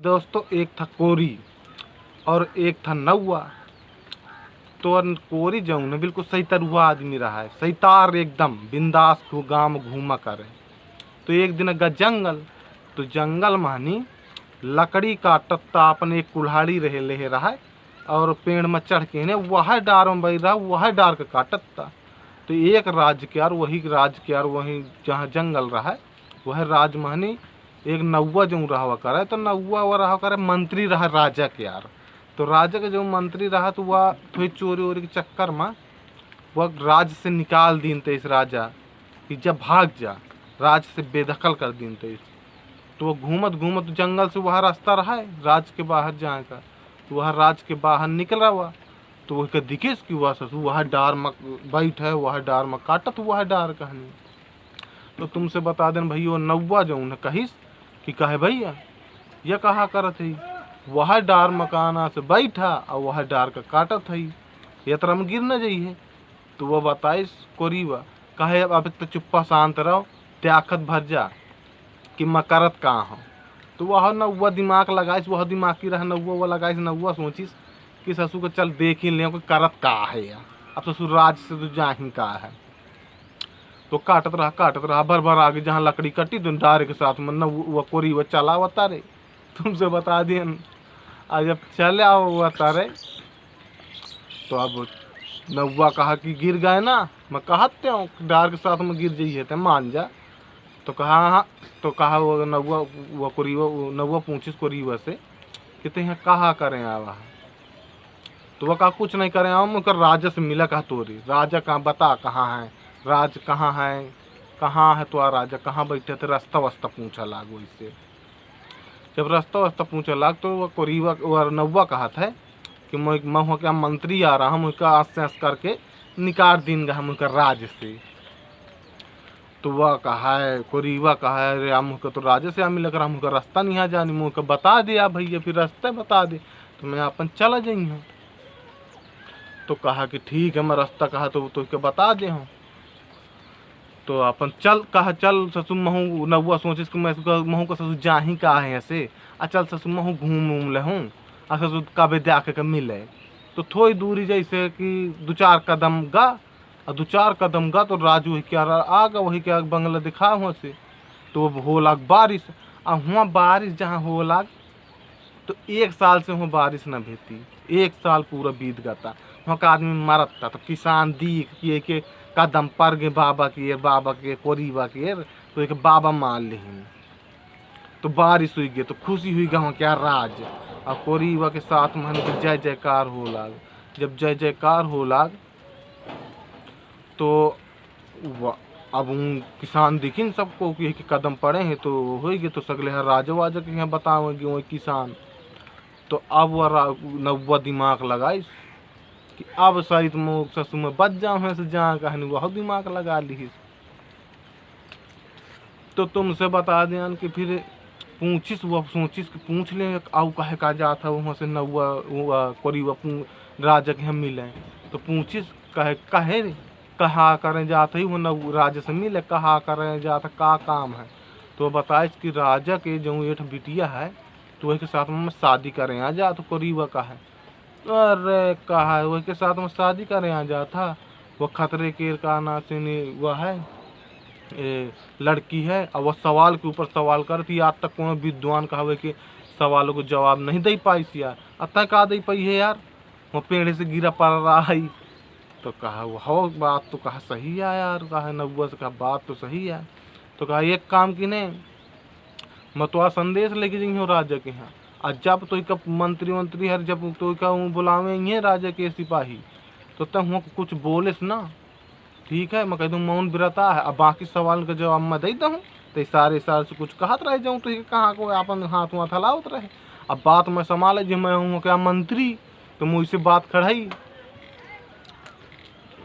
दोस्तों, एक था कोरी और एक था नौवा। तो कोरी जो है बिल्कुल सही तरुआ आदमी रहा है, सही तार एकदम बिंदास गाँव घूमा करे। तो एक दिन गया जंगल, तो जंगल मानी लकड़ी काटता अपन एक कुल्हाड़ी रहे ले रहा है और पेड़ में चढ़ के ने वह डार में बैठ रहा, वह डार के काटता। तो एक राज के यार वही जहाँ जंगल रहा है वह राज मानी एक नौवा जो रहा करे। तो नौवा वह रहा करे मंत्री रहा राजा के यार। तो राजा के जो मंत्री रहा तो वह थोड़ी चोरी वोरी के चक्कर में वह राज से निकाल दीन थे इस राजा कि जब भाग जा, राज से बेदखल कर दीन थे। तो वह घूमत घूमत जंगल से वह रास्ता रहा है राज के बाहर जाए का। तो वह राज के बाहर निकल रहा हुआ तो वह दिखे कि वह ससुर वह डार में बैठ है, वह डार में काटत वह डार कहानी। तो तुमसे बता दें भैया वो नौवा जो उन्हें कहिस कि कहे भैया यह कहा करत है, वह डार मकाना से बैठा और वह डार का काटत है, ये तरह में गिर न जाइए। तो वह बताइस कोरीवा कहे अब तो चुप्पा शांत रहो, त्याखत भर जा कि मैं करत कहाँ हूँ। तो वह नौवा दिमाग लगाइस, वह दिमाग की रहा नौवा वह लगाइस। नौवा सोचिस कि ससुर को चल देख ही ले कोई करत का है यार, अब ससुर राज से तो जा ही का है। तो काटत रहा भर भर आगे जहाँ लकड़ी कटी तो डारे के साथ में नौवा कोरीवा चला हुआ तारे। तुमसे बता दिए आज जब चले आओ हुआ तारे तो अब नौवा कहा कि गिर गए ना, मैं कहते हूँ डार के साथ में गिर जाइए तो मान जा। तो कहा हाँ। तो कहा वो नौवा वो कोरीवा नौवा पूछिस कोरीवा से कि ते यहाँ कहा करें आवा। तो वह कहा कुछ नहीं करें आओ, मुझे राजा से मिला। कहा तोरी राजा कहाँ बता कहाँ है, राज कहाँ है तो राजा कहाँ बैठे थे, रास्ता वास्ता पूछा लागो। इससे जब रास्ता वास्ता पूछा लाग तो वह कोरीवा वह नौवा कहा था कि मैं हो क्या मंत्री आ रहा हूँ, मुझका आस करके निकाल दिन गा मुझका राज से। तो वह कहा है कोरीवा कहा है अरे मुझको तो राजा से मिल कर मुझका रास्ता नहीं आ जानी, मुझको बता दिया भैया फिर रास्ते बता दे तो मैं अपन चला जाई हूँ। तो कहा कि ठीक है मैं रास्ता कहा तो बता दे हूँ। तो अपन चल कहा चल ससुर महू नौवा सोचिस कि मैं महू का ससुर जा ही का है ऐसे चल ससुर महू घूम ले हूँ आ ससुर कबे जाके मिले। तो थोड़ी दूरी जैसे कि 2-4 कदम गा और 2-4 कदम गा तो राजू क्या आगा वही क्या बंगला दिखा हुआ से। तो वो हो लाग बारिश और हुआ बारिश जहाँ हो लाग तो 1 साल से वहाँ बारिश न भेती, 1 साल पूरा बीत गया वहाँ का आदमी मरता। तो किसान दीख किए के कदम पर गे बाबा के कोरीवा के तो एक बाबा मार लेहिन। तो बारिश हुई गई तो खुशी हुई गाँव क्या राज और कोरीवा के साथ में जय जयकार हो लाग। जब जय जयकार हो लाग तो अब किसान दिखिन सबको कि कदम पड़े हैं तो हो गए। तो सगले हर राजा वाजा के यहाँ बताओगे वही किसान। तो अब वह नौवा दिमाग लगाइस कि अब सहित मुँह ससुर में बच जाऊँ से जहाँ कहनी वह दिमाग लगा ली। तो तुमसे बता दें कि फिर पूछिस वह सोचिस कि पूछ ले आऊ कहे का जाता वहाँ से नौवा कोरीवा राजा के यहाँ मिले। तो पूछिस कहे कहा करें जाता ही वो नौ राजा से मिले कहा करें जाता का काम है। तो बताइस कि राजा के जो एक बिटिया है तो वही के साथ में शादी करें आ जा। तो कोरीवा का है अरे कहा है वही के साथ में शादी करें आ जाता वह खतरे के का ना से वह है लड़की है और वह सवाल के ऊपर सवाल करती। आज तक कोनो विद्वान कहा कि सवालों को जवाब नहीं दे पाई यार, अतः का दे पाई है यार, वो पेड़ से गिरा पड़ रहा है। तो कहा वो बात तो कहा सही है यार, कहा नौवा से कहा बात तो सही है। तो कहा एक काम की नहीं मैं तो संदेश लेके जाइ हूँ राजा के यहाँ और जब तो मंत्री हर जब तो क्या बुलावे ये राजा के सिपाही तो तब वहाँ कुछ बोले ना ठीक है मैं कह दूँ मौन व्रता है। अब बाकी सवाल का जवाब मैं दे दूँ तो इशारे से कुछ कहत रह जाऊँ तो कहाँ को अपन हाथ वहाँ थलावत रहे। अब बात मैं संभाले जो मैं हूँ क्या मंत्री तो मुझसे बात खड़ाई।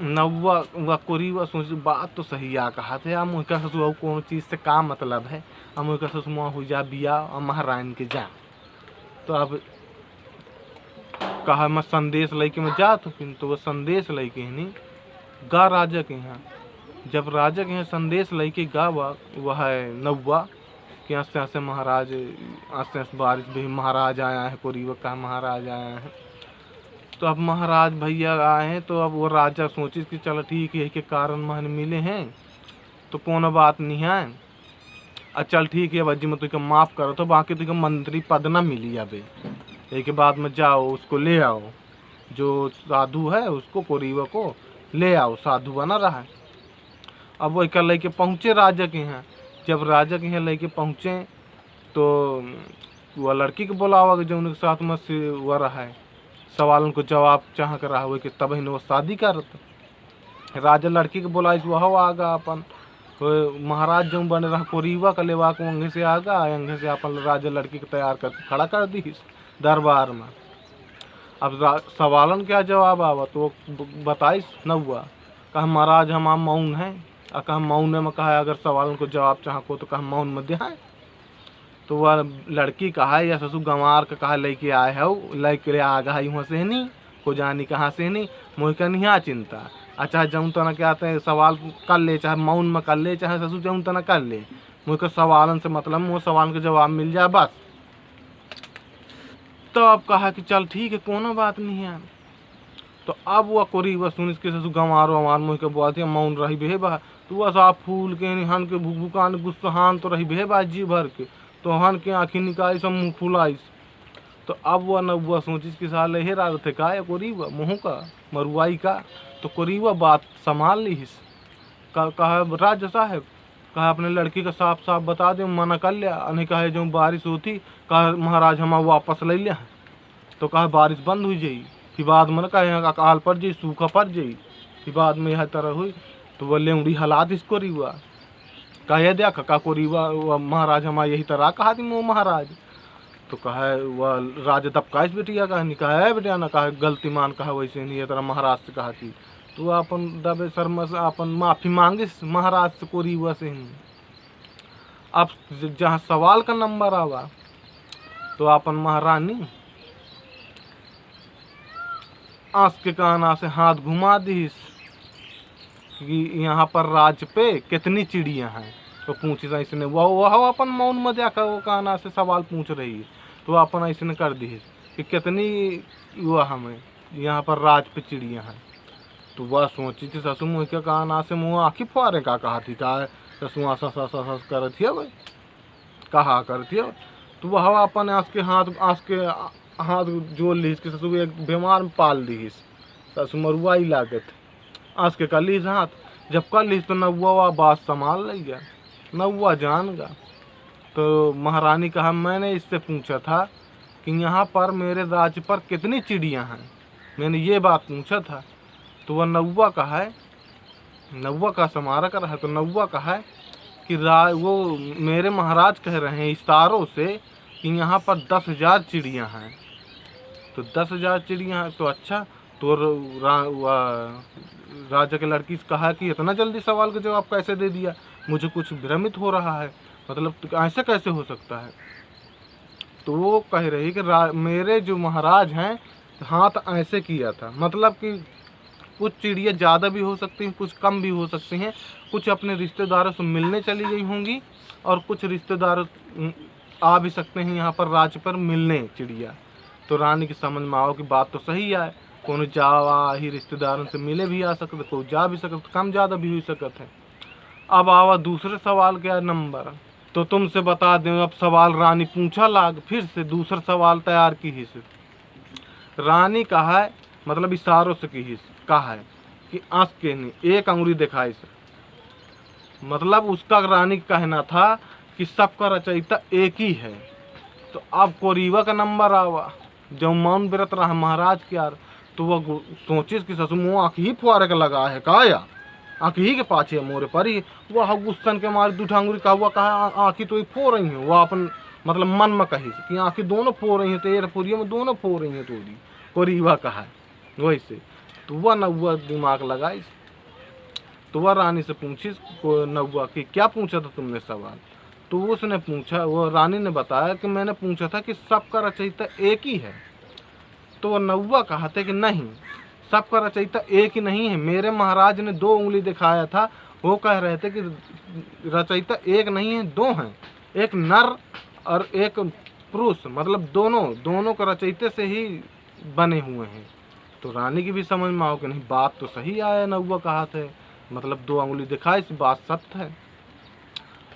नौवा कोरीवा सोच बात तो सही आ कहा थे मुझ का ससुर कौन चीज़ से का मतलब है, अब मुझ का ससुर हो जा बिया और महारानी के जा। तो अब कहा मैं संदेश लेके मैं जा तो वह संदेश लेके नहीं गा राजा के यहाँ। जब राजा के यहाँ संदेश लेके गा वह है नौवा कि ऐसे ऐसे महाराज, ऐसे ऐसे बारिश भी महाराज आया है, कोरीवा का महाराज आया है। तो अब महाराज भैया आए हैं, तो अब वो राजा सोचे कि चलो ठीक है के कारण मन मिले हैं तो कोनो बात नहीं है, चल ठीक है भज्जी मैं तुझे माफ़ करो, तो बाकी तुझे मंत्री पद ना मिली अबे, एक बाद में जाओ उसको ले आओ, जो साधु है उसको कोरीवा को ले आओ, साधु बना रहा है। अब वो कल लेके पहुँचे राजा के यहाँ। जब राजा के यहाँ लेके पहुँचे तो वह लड़की के बुलावा जो उनके साथ में से वह रहा है, सवालों को जवाब चाह कर रहा हुआ कि तब ही वो शादी करता। राजा लड़की के बुलाई वह आगा अपन महाराज जो बने रहा कोरीवा का लेवा को अंगे से आगा, अंगे से अपन राजा लड़की को तैयार कर खड़ा कर दी दरबार में। अब सवालन क्या जवाब आवा तो बताइस न हुआ, कहा महाराज हम मौन हैं, और कहा मौन में कहा अगर सवालन को जवाब चाहो तो कहा मौन में दिखाए। तो वह लड़की कहा या ससुर गंवार का कहा लेके आए है, लेके आ गया वहाँ से नहीं को जानी कहाँ से नहीं, मोह का नहीं चिंता, अच्छा जाऊँ तो ना क्या आते हैं सवाल कर ले, चाहे मौन में कर ले, चाहे ससुर जाऊँ तो ना कर ले, मुझे को सवालन से मतलब वो सवाल का जवाब मिल जाए बस। तो अब कहा कि चल ठीक है कोनो बात नहीं है। तो अब वह कोरीवा सुन इसके ससुर गंवार वमार मुँह के बोलती मौन रही बे बा, तो वह साफ फूल के हन के भुकान गुस्साहान तो रही बे बा जी भर के, तो हन के आँखी निकाली सब मुँह फुलाइस। तो अब वह न वह सोचिस कि साल हेरा थे का या कोरीवा मुँह का मरुआई का। तो कोरीवा बात संभाल लीस, कहा राजा साहब कहा अपने लड़की का साफ साफ बता दे, मना कर लिया, नहीं कहे जो बारिश होती कहा महाराज हम वापस ले लिया। तो कहा बारिश बंद हुई जाई, फिर बाद में कहे अकाल पड़ जाई, सूखा पड़ जाई, फिर बाद में यह तरह हुई। तो वह लेउड़ी हालात इसको रिवा कहे दिया का कोरीवा महाराज हम यही तरह कहा थी वो महाराज। तो कहा वह राजा दबकाइस बेटिया कहा नहीं कहा है बेटिया ना कहा गलती मान कहा वैसे नहीं, ये तरह महाराज से कहा थी। तो वह अपन दबे शर्मा से अपन माफ़ी मांगिस महाराज से कोरीवा से ही। अब जहाँ सवाल का नंबर आवा तो अपन महारानी आंस के काना से हाथ घुमा दीस कि यहाँ पर राज पे कितनी चिड़ियाँ हैं। तो पूछी इसने वह अपन मौन में देखा वो काना से सवाल पूछ रही है, तो अपन ऐसे कर दी कि कितनी वह हमें यहाँ पर राज पे चिड़ियाँ हैं। तो वह सोची थी ससु मुँह के काना से मुँह आँखी फुआरे का कहा थी का ससुआ सस कर थी भाई कहा करती है। तो वह अपन आँस के हाथ जोड़ ली कि ससु एक बीमार में पाल दी ससु मरुआई लागत आँस के कर लीस हाथ। जब कर लीस तो नौवा बात संभाल ली गया, नौवा जान गा। तो महारानी कहा मैंने इससे पूछा था कि यहाँ पर मेरे राज्य पर कितनी चिड़ियाँ हैं, मैंने ये बात पूछा था। तो वह नौवा कहा है, नौवा का समारा कर रहा है। तो नौवा कहा है कि वो मेरे महाराज कह रहे हैं इशारों से कि यहाँ पर 10,000 चिड़ियाँ हैं। तो 10,000 चिड़ियाँ हैं तो अच्छा। तो राजा के लड़की से कहा कि इतना जल्दी सवाल का जवाब कैसे दे दिया, मुझे कुछ भ्रमित हो रहा है, मतलब तो ऐसे कैसे हो सकता है। तो वो कह रही कि मेरे जो महाराज हैं हाथ ऐसे किया था, मतलब कि कुछ चिड़िया ज़्यादा भी हो सकती हैं, कुछ कम भी हो सकती हैं, कुछ अपने रिश्तेदारों से मिलने चली गई होंगी और कुछ रिश्तेदार आ भी सकते हैं यहाँ पर राज्य पर मिलने चिड़िया। तो रानी की समझ में आओ कि बात तो सही है, कौन जावा ही रिश्तेदारों से मिले भी आ सकते, कोई जा भी सकते, कम ज़्यादा भी हो सकते हैं। अब आवा दूसरे सवाल क्या नंबर, तो तुमसे बता दें। अब सवाल रानी पूछा लाग, फिर से दूसरा सवाल तैयार की ही से रानी कहा है, मतलब इशारों से की ही कहा है कि आँख के नहीं एक अंगुली दिखाई से, मतलब उसका रानी का कहना था कि सबका रचयिता एक ही है। तो अब कोरीवा का नंबर आवा, जब मौन व्रत रहा महाराज के यार, तो वह सोचिस कि ससुर मुँह आँख ही फुआरे का लगा है का या आँख ही के पाछे मोरे पर ही। वह गुस्सन के मारे दूठांगुरी का हुआ कहा आँखी तो ही फो रही हैं, वह अपन मतलब मन में कही कि आँखी दोनों फो रही हैं, तेरे पुरिया में दोनों फो रही हैं तोड़ी, कोरीवा कहा है वैसे। तो वह नौवा दिमाग लगाई, तो वह रानी से पूछी नौवा कि क्या पूछा था तुमने सवाल। तो उसने पूछा, वो रानी ने बताया कि मैंने पूछा था कि सबका रचयिता एक ही है। तो वह नौवा कहते कि नहीं, सबका रचयिता एक ही नहीं है, मेरे महाराज ने 2 उंगली दिखाया था, वो कह रहे थे कि रचयिता एक नहीं है 2 हैं, एक नर और एक पुरुष, मतलब दोनों का रचयिते से ही बने हुए हैं। तो रानी की भी समझ में आओ कि नहीं, बात तो सही आया नौवा कहा थे, मतलब 2 अंगुली दिखाई, इस बात सत्य है।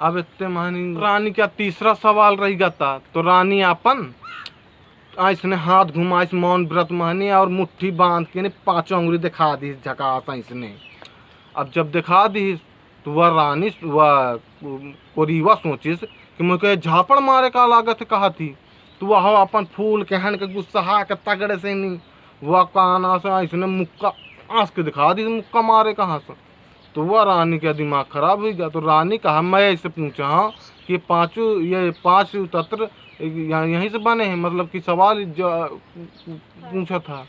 अब इतने महानी रानी का तीसरा सवाल रह गया था, तो रानी अपन इसने हाथ घुमा इस मौन व्रत महनी और मुट्ठी बांध के 5 अंगुली दिखा दी झकास इसने। अब जब दिखा दी तो वह रानी वह कोरीवा सोचिस कि मुझे झापड़ मारे का लागत कहा थी, तो वह अपन फूल कहन के गुस्सा के तगड़े से नहीं वह काना से इसने मुक्का आंस के दिखा दी, मुक्का मारे कहाँ से। तो वह रानी का दिमाग खराब हो गया। तो रानी कहा, मैं इससे पूछा हाँ कि 5 तत्र यहीं से बने हैं, मतलब कि सवाल जो पूछा था।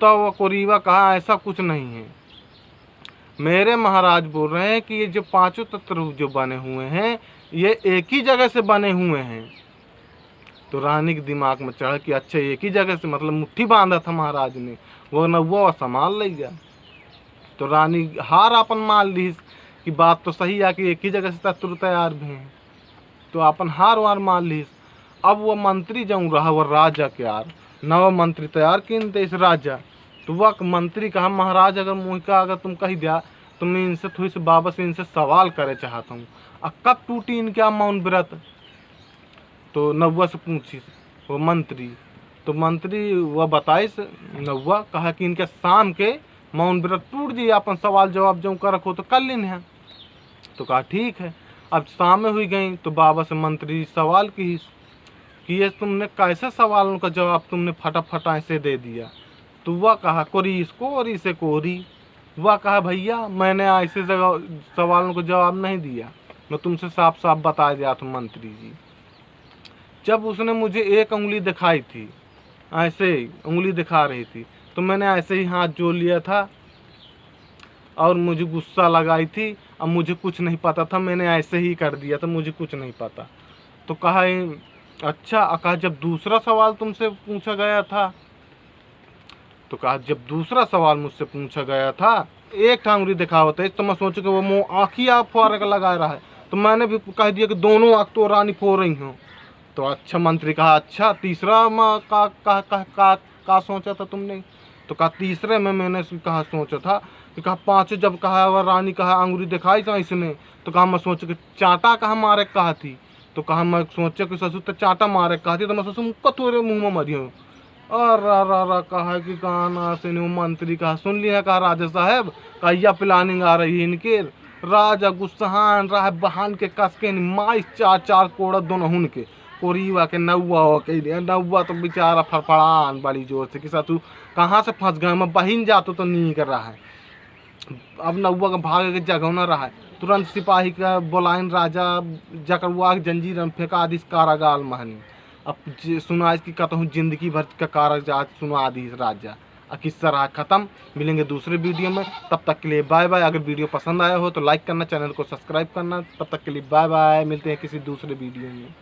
तो वह कोरीवा कहा, ऐसा कुछ नहीं है, मेरे महाराज बोल रहे हैं कि ये जो 5 तत्व जो बने हुए हैं ये एक ही जगह से बने हुए हैं। तो रानी के दिमाग में चढ़ा कि अच्छा एक ही जगह से, मतलब मुट्ठी बांधा था महाराज ने, वो नौवा संभाल ले गया। तो रानी हार अपन मान ली कि बात तो सही है कि एक ही जगह से तत्व तैयार भी हैं, तो अपन हार वार मान ली। अब वह मंत्री जाऊँ रहा वह राजा के यार, नवा मंत्री तैयार किन थे इस राजा। तो वह मंत्री कहा, महाराज अगर मुँह का अगर तुम कही दिया तो मैं इनसे थोड़ी सी बाबा से इनसे सवाल करे चाहता हूँ, अब कब टूटी इनके मौन व्रत। तो नौवा से पूछी वो मंत्री, तो मंत्री वह बताइस नौवा कहा कि इनके शाम के मौन व्रत टूट जाइए, अपन सवाल जवाब जो कर रखो तो कर लेने हैं। तो कहा ठीक है। अब शाम में हुई गई तो बाबा से मंत्री सवाल की कि ये तुमने कैसे सवालों का जवाब तुमने फटाफट ऐसे दे दिया। तो वह कहा, कोरी इसको और इसे कोरी। वह कहा, भैया मैंने ऐसे सवालों का जवाब नहीं दिया, मैं तुमसे साफ साफ बता दिया था मंत्री जी। जब उसने मुझे एक उंगली दिखाई थी, ऐसे उंगली दिखा रही थी, तो मैंने ऐसे ही हाथ जोड़ लिया था और मुझे गुस्सा लगाई थी। अब मुझे कुछ नहीं पता था, मैंने ऐसे ही कर दिया था, मुझे कुछ नहीं पता। तो कहा अच्छा। कहा जब दूसरा सवाल तुमसे पूछा गया था, तो कहा जब दूसरा सवाल मुझसे पूछा गया था एक ठांगुरी दिखा होता है, तो मैं सोचू कि वो मुँह आँखी आप फुआरे का लगा रहा है, तो मैंने भी कह दिया कि दोनों आँख तो रानी फोड़ रही हूँ। तो अच्छा मंत्री कहा, अच्छा तीसरा का सोचा था तुमने। तो कहा तीसरे में मैंने कहा सोचा था कि कहा 5 जब कहा वह रानी कहा अंगूरी दिखाई था इसने, तो कहा मैं सोचा कि चाटा कहा मारे कहा थी। तो कहा मैं सोचा कि ससुर तो चाटा मारे कहा थी, तो मैं ससुर मुक्का थोड़े मुँह में मरी हूँ। और रा कहा कि कहा ना से मंत्री कहा सुन लिया, कहा राजा साहब कहा यह प्लानिंग आ रही है इनके। राजा गुस्साहान रहा बहान के कस के माइस 4 कोड़ा दोनों हुन के कोरीवा के नौवा हो के नौवा तो बेचारा फड़फड़ान बड़ी जोर से कि ससुर कहाँ से फंस गए, मैं बहिन जातो तो नहीं कर रहा है। अब नौवा का भागे के जगह न रहा है, तुरंत सिपाही का बोलाइन राजा जकर हुआ जंजीर फेंका दी कारागार महनी। अब सुना इसकी कहता हूँ जिंदगी भर का कारागार सुना दी राजा। किस्सा रहा खत्म। मिलेंगे दूसरे वीडियो में, तब तक के लिए बाय बाय। अगर वीडियो पसंद आया हो तो लाइक करना, चैनल को सब्सक्राइब करना। तब तक के लिए बाय बाय, मिलते हैं किसी दूसरे वीडियो में।